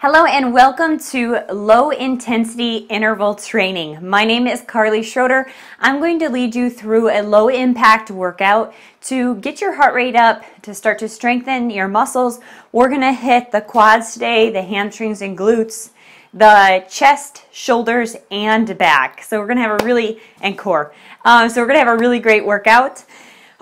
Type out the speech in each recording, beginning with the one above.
Hello and welcome to Low Intensity Interval Training. My name is Carley Schroeder. I'm going to lead you through a low impact workout to get your heart rate up, to start to strengthen your muscles. We're going to hit the quads today, the hamstrings and glutes, the chest, shoulders, and back. So we're going to have a really, and core. So we're going to have a really great workout.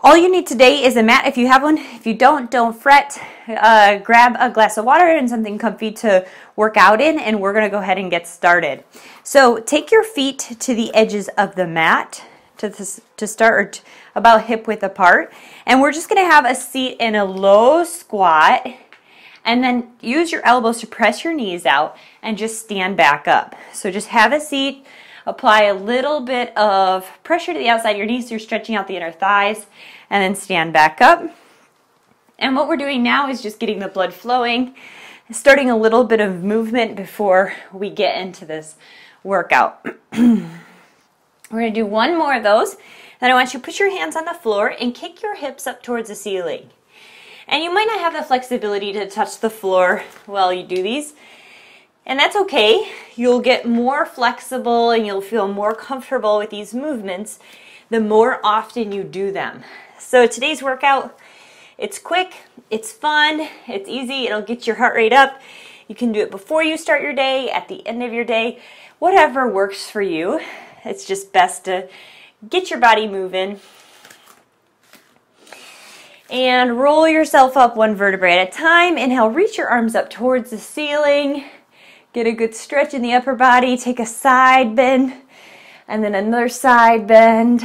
All you need today is a mat if you have one. If you don't fret. Grab a glass of water and something comfy to work out in, and we're going to go ahead and get started. So take your feet to the edges of the mat to start about hip width apart, and we're just going to have a seat in a low squat, and then use your elbows to press your knees out and just stand back up. So just have a seat. Apply a little bit of pressure to the outside of your knees so you're stretching out the inner thighs, and then stand back up. And what we're doing now is just getting the blood flowing, starting a little bit of movement before we get into this workout. We're going to do one more of those. Then I want you to put your hands on the floor and kick your hips up towards the ceiling. And you might not have the flexibility to touch the floor while you do these. And that's okay. You'll get more flexible and you'll feel more comfortable with these movements the more often you do them. So today's workout, it's quick, it's fun, it's easy, it'll get your heart rate up. You can do it before you start your day, at the end of your day, whatever works for you. It's just best to get your body moving. And roll yourself up one vertebrae at a time. Inhale, reach your arms up towards the ceiling. Get a good stretch in the upper body. Take a side bend and then another side bend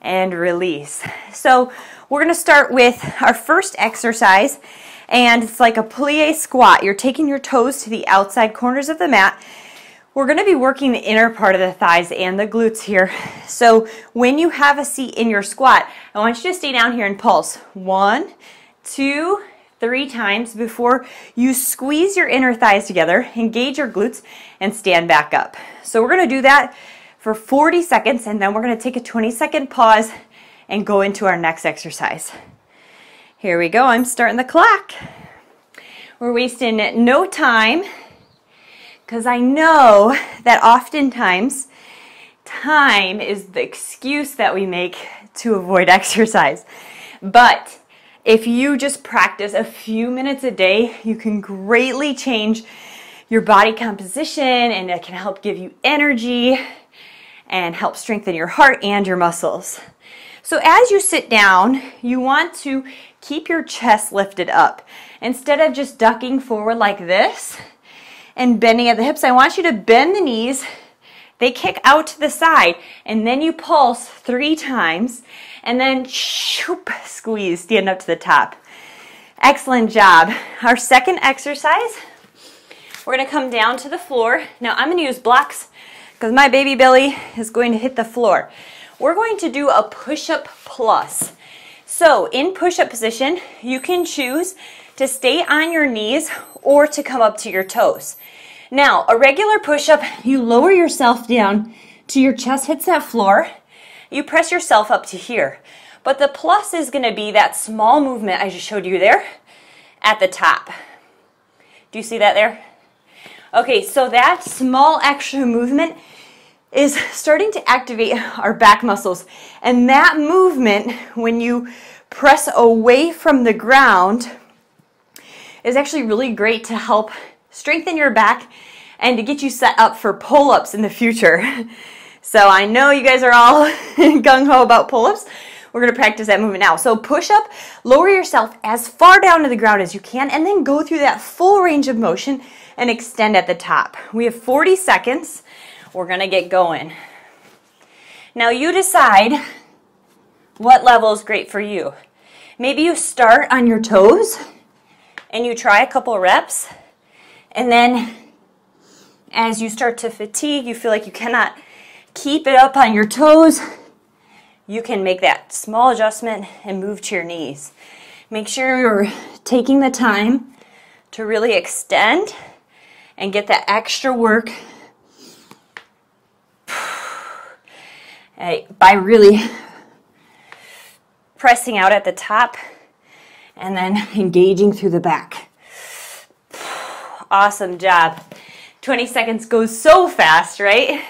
and release. So we're going to start with our first exercise, and it's like a plie squat. You're taking your toes to the outside corners of the mat. We're going to be working the inner part of the thighs and the glutes here. So when you have a seat in your squat, I want you to stay down here and pulse 1, 2, 3 times before you squeeze your inner thighs together, engage your glutes, and stand back up. So we're going to do that for 40 seconds, and then we're going to take a 20-second pause and go into our next exercise. Here we go. I'm starting the clock. We're wasting no time because I know that oftentimes time is the excuse that we make to avoid exercise. But if you just practice a few minutes a day, you can greatly change your body composition, and it can help give you energy and help strengthen your heart and your muscles. So as you sit down, you want to keep your chest lifted up. Instead of just ducking forward like this and bending at the hips, I want you to bend the knees. They kick out to the side, and then you pulse 3 times, and then shoop, squeeze, stand up to the top. Excellent job. Our second exercise, we're going to come down to the floor. Now I'm going to use blocks because my baby belly is going to hit the floor. We're going to do a push-up plus. So in push-up position, you can choose to stay on your knees or to come up to your toes. Now, a regular push-up, you lower yourself down to your chest hits that floor. You press yourself up to here. But the plus is going to be that small movement I just showed you there at the top. Do you see that there? Okay, so that small extra movement is starting to activate our back muscles. And that movement, when you press away from the ground, is actually really great to help strengthen your back and to get you set up for pull-ups in the future. So I know you guys are all gung-ho about pull-ups. We're going to practice that movement now. So push up, lower yourself as far down to the ground as you can, and then go through that full range of motion and extend at the top. We have 40 seconds. We're going to get going. Now you decide what level is great for you. Maybe you start on your toes and you try a couple reps, and then as you start to fatigue, you feel like you cannot keep it up on your toes, you can make that small adjustment and move to your knees. Make sure you're taking the time to really extend and get that extra work by really pressing out at the top and then engaging through the back. Awesome job. 20 seconds goes so fast, right?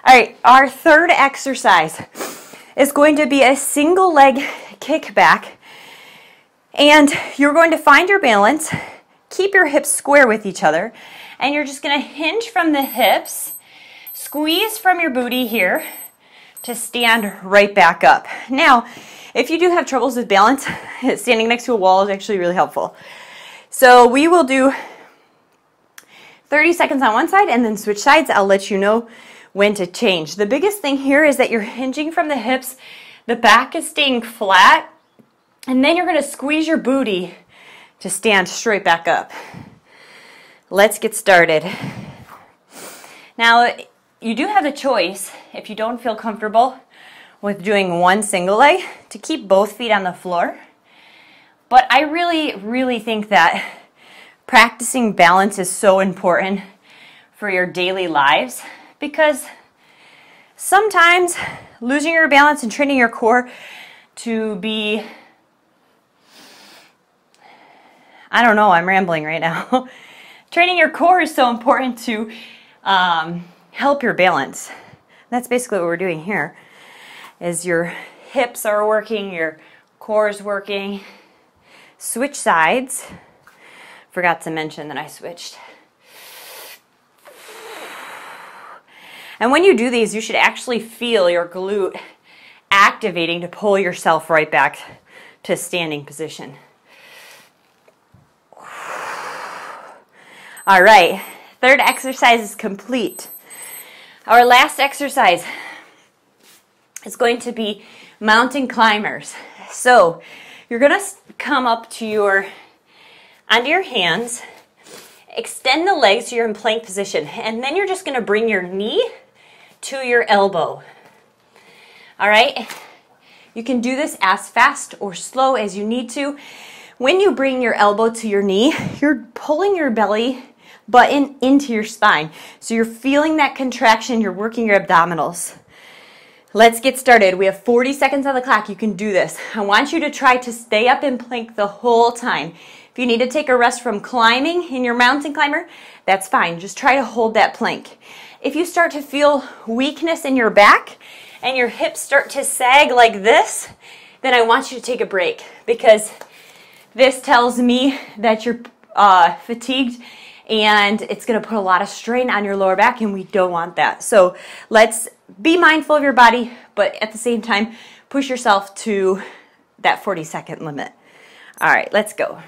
All right, our third exercise is going to be a single leg kickback. And you're going to find your balance, keep your hips square with each other, and you're just going to hinge from the hips, squeeze from your booty here to stand right back up. Now, if you do have troubles with balance, standing next to a wall is actually really helpful. So we will do 30 seconds on one side and then switch sides. I'll let you know when to change. The biggest thing here is that you're hinging from the hips, the back is staying flat, and then you're going to squeeze your booty to stand straight back up. Let's get started. Now, you do have the choice, if you don't feel comfortable with doing one single leg, to keep both feet on the floor. But I really think that practicing balance is so important for your daily lives, because sometimes losing your balance and training your core to be, I don't know, I'm rambling right now. Training your core is so important to help your balance. That's basically what we're doing here, is your hips are working, your core is working. Switch sides. Forgot to mention that I switched. And when you do these, you should actually feel your glute activating to pull yourself right back to standing position. All right, third exercise is complete. Our last exercise is going to be mountain climbers. So you're going to come up to onto your hands, extend the legs so you're in plank position, and then you're just going to bring your knee to your elbow. All right? You can do this as fast or slow as you need to. When you bring your elbow to your knee, you're pulling your belly button into your spine. So you're feeling that contraction, you're working your abdominals. Let's get started. We have 40 seconds on the clock. You can do this. I want you to try to stay up in plank the whole time. If you need to take a rest from climbing in your mountain climber, that's fine. Just try to hold that plank. If you start to feel weakness in your back and your hips start to sag like this, then I want you to take a break, because this tells me that you're fatigued and it's going to put a lot of strain on your lower back, and we don't want that. So let's be mindful of your body, but at the same time, push yourself to that 40-second limit. All right, let's go.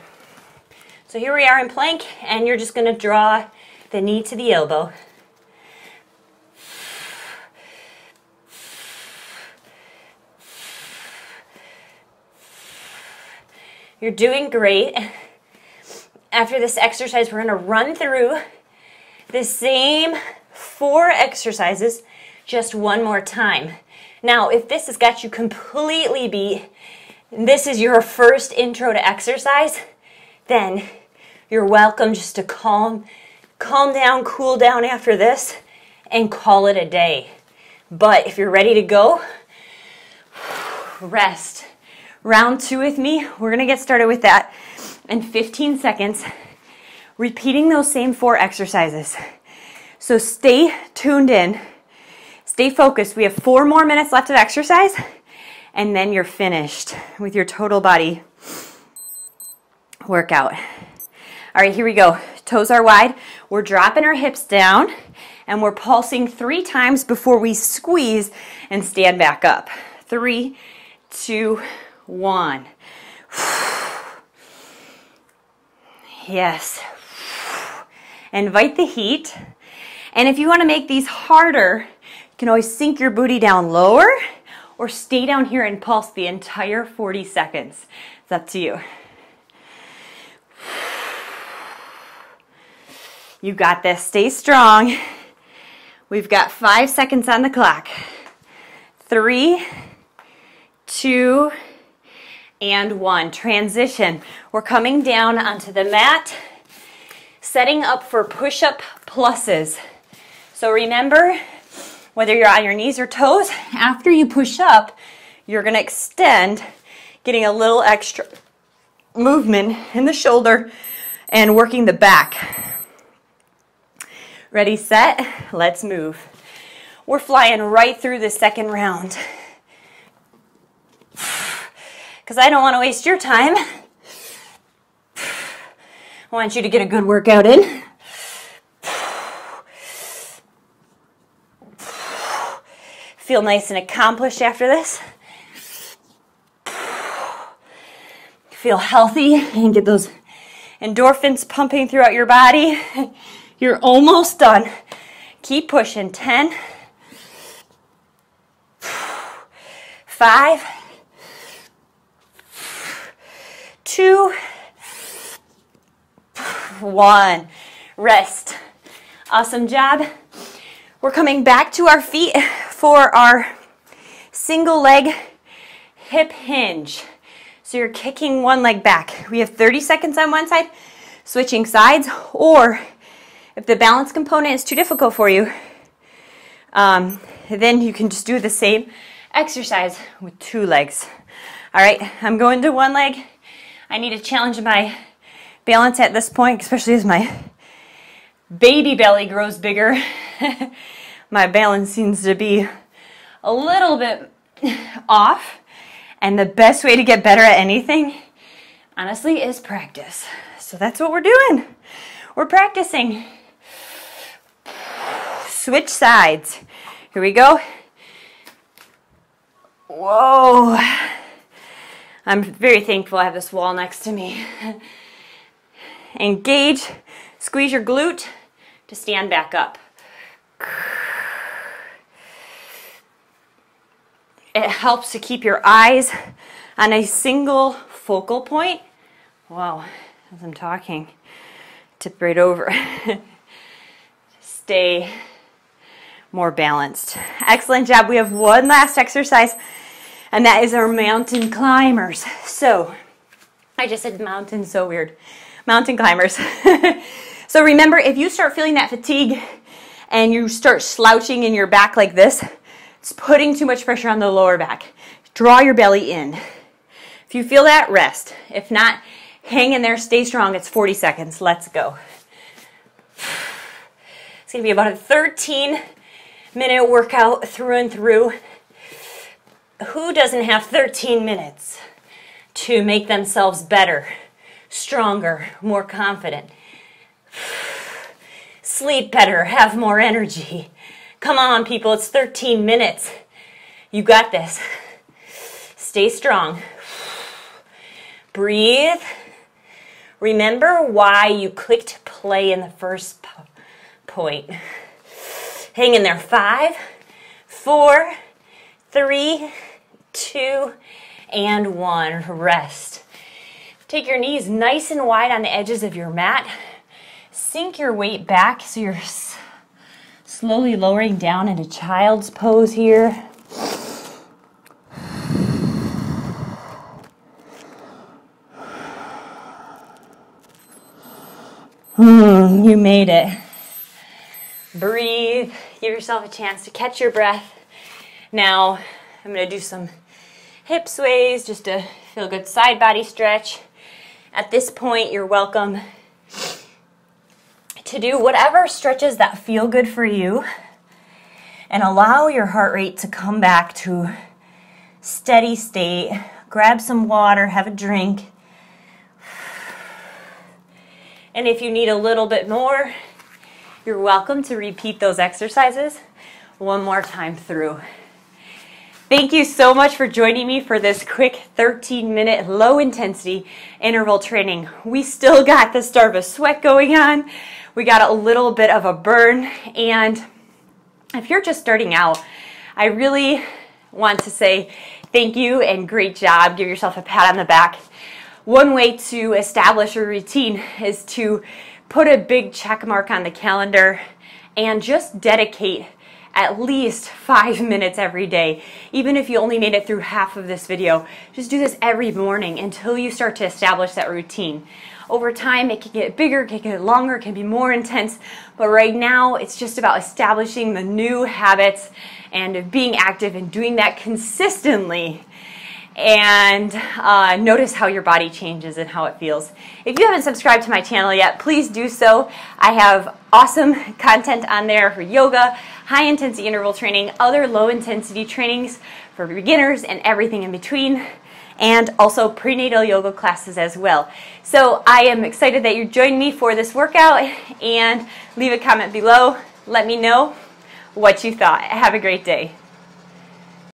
So here we are in plank, and you're just going to draw the knee to the elbow. You're doing great. After this exercise, we're going to run through the same 4 exercises just one more time. Now, if this has got you completely beat, this is your first intro to exercise, then you're welcome just to calm down, cool down after this, and call it a day. But if you're ready to go, rest. Round 2 with me. We're going to get started with that in 15 seconds, repeating those same 4 exercises. So stay tuned in, stay focused. We have 4 more minutes left of exercise, and then you're finished with your total body workout. All right, here we go. Toes are wide. We're dropping our hips down, and we're pulsing 3 times before we squeeze and stand back up. 3, 2, 1. Yes. Invite the heat. And if you want to make these harder, you can always sink your booty down lower or stay down here and pulse the entire 40 seconds. It's up to you. You got this. Stay strong. We've got 5 seconds on the clock. 3, 2, and 1. Transition. We're coming down onto the mat, setting up for push-up pluses. So remember, whether you're on your knees or toes, after you push up, you're going to extend, getting a little extra movement in the shoulder and working the back. Ready, set, let's move. We're flying right through the second round. Because I don't want to waste your time. I want you to get a good workout in. Feel nice and accomplished after this. Feel healthy and get those endorphins pumping throughout your body. You're almost done. Keep pushing. 10, 5, 2, 1. Rest. Awesome job. We're coming back to our feet for our single leg hip hinge. So you're kicking one leg back. We have 30 seconds on one side, switching sides, or if the balance component is too difficult for you, then you can just do the same exercise with 2 legs. All right, I'm going to one leg. I need to challenge my balance at this point, especially as my baby belly grows bigger. My balance seems to be a little bit off, and the best way to get better at anything, honestly, is practice. So that's what we're doing. We're practicing. Switch sides. Here we go. Whoa. I'm very thankful I have this wall next to me. Engage. Squeeze your glute to stand back up. It helps to keep your eyes on a single focal point. Wow, as I'm talking, tip right over. Stay more balanced. Excellent job. We have one last exercise, and that is our mountain climbers. So, I just said mountain, so weird. Mountain climbers. So remember, if you start feeling that fatigue and you start slouching in your back like this, it's putting too much pressure on the lower back. Draw your belly in. If you feel that, rest. If not, hang in there, stay strong. It's 40 seconds. Let's go. It's going to be about a 13-minute workout through and through. Who doesn't have 13 minutes to make themselves better, stronger, more confident? Sleep better, have more energy. Come on, people, it's 13 minutes. You got this. Stay strong. Breathe. Remember why you clicked play in the first point. Hang in there. 5, 4, 3, 2, and 1. Rest. Take your knees nice and wide on the edges of your mat. Sink your weight back so you're slowly lowering down into child's pose here. You made it. Breathe. Give yourself a chance to catch your breath. Now, I'm going to do some hip sways just to feel a good side body stretch. At this point, you're welcome to do whatever stretches that feel good for you and allow your heart rate to come back to steady state. Grab some water, have a drink. And if you need a little bit more, you're welcome to repeat those exercises one more time through. Thank you so much for joining me for this quick 13-minute low-intensity interval training. We still got the start of a sweat going on. We got a little bit of a burn. And if you're just starting out, I really want to say thank you and great job. Give yourself a pat on the back. One way to establish a routine is to put a big check mark on the calendar and just dedicate at least 5 minutes every day. Even if you only made it through half of this video, just do this every morning until you start to establish that routine. Over time, it can get bigger, it can get longer, it can be more intense, but right now, it's just about establishing the new habits and being active and doing that consistently. and notice how your body changes and how it feels. If you haven't subscribed to my channel yet, please do so. I have awesome content on there for yoga, high intensity interval training, other low intensity trainings for beginners and everything in between, and also prenatal yoga classes as well. So I am excited that you joined me for this workout, and leave a comment below. Let me know what you thought. Have a great day.